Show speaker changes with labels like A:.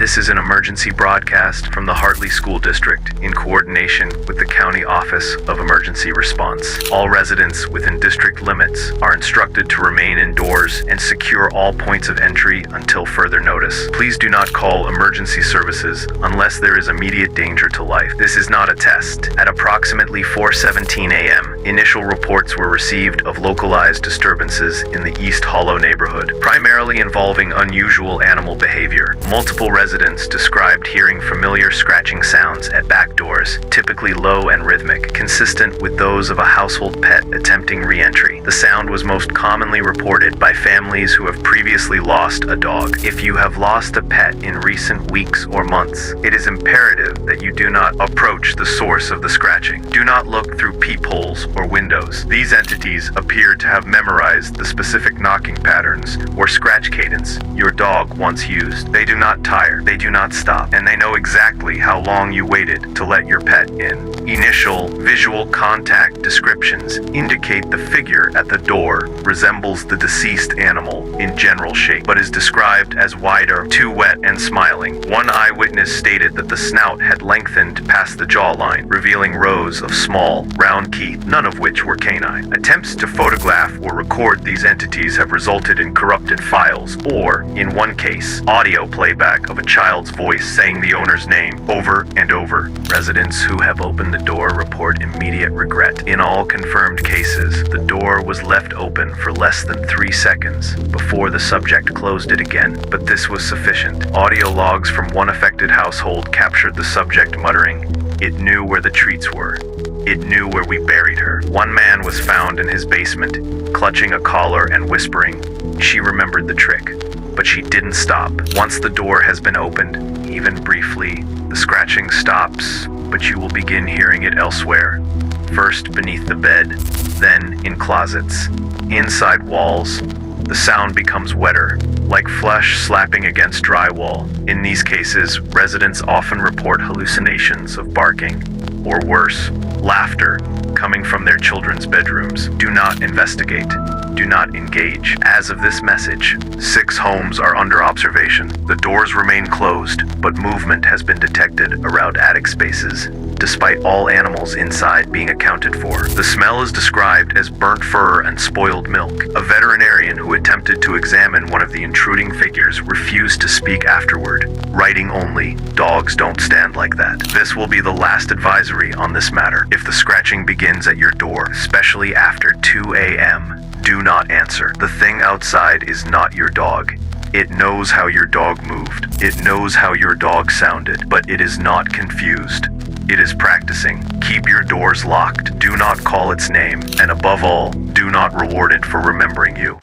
A: This is an emergency broadcast from the Hartley School District in coordination with the County Office of Emergency Response. All residents within district limits are instructed to remain indoors and secure all points of entry until further notice. Please do not call emergency services unless there is immediate danger to life. This is not a test. At approximately 4:17 a.m., initial reports were received of localized disturbances in the East Hollow neighborhood, primarily involving unusual animal behavior. Multiple residents described hearing familiar scratching sounds at back doors, typically low and rhythmic, consistent with those of a household pet attempting re-entry. The sound was most commonly reported by families who have previously lost a dog. If you have lost a pet in recent weeks or months, it is imperative that you do not approach the source of the scratching. Do not look through peepholes or windows. These entities appear to have memorized the specific knocking patterns or scratch cadence your dog once used. They do not tire, they do not stop, and they know exactly how long you waited to let your pet in. Initial visual contact descriptions indicate the figure at the door resembles the deceased animal in general shape, but is described as wider, too wet, and smiling. One eyewitness stated that the snout had lengthened past the jawline, revealing rows of small, round teeth, none of which were canine. Attempts to photograph or record these entities have resulted in corrupted files, or, in one case, audio playback of a child's voice saying the owner's name over and over. Residents who have opened the door report immediate regret. In all confirmed cases, the door was left open for less than 3 seconds before the subject closed it again, but this was sufficient. Audio logs from one affected household captured the subject muttering, "It knew where the treats were. It knew where we buried her." One man was found in his basement, clutching a collar and whispering, "She remembered the trick, but she didn't stop." Once the door has been opened, even briefly, the scratching stops, but you will begin hearing it elsewhere. First beneath the bed, then in closets, inside walls. The sound becomes wetter, like flesh slapping against drywall. In these cases, residents often report hallucinations of barking, or worse, laughter, coming from their children's bedrooms. Do not investigate. Do not engage. As of this message, 6 homes are under observation. The doors remain closed, but movement has been detected around attic spaces, despite all animals inside being accounted for. The smell is described as burnt fur and spoiled milk. A veterinarian who attempted to examine one of the intruding figures refused to speak afterward, writing only, "Dogs don't stand like that." This will be the last advisory on this matter. If the scratching begins at your door, especially after 2 a.m., do not answer. The thing outside is not your dog. It knows how your dog moved. It knows how your dog sounded, but it is not confused. It is practicing. Keep your doors locked. Do not call its name, and above all, do not reward it for remembering you.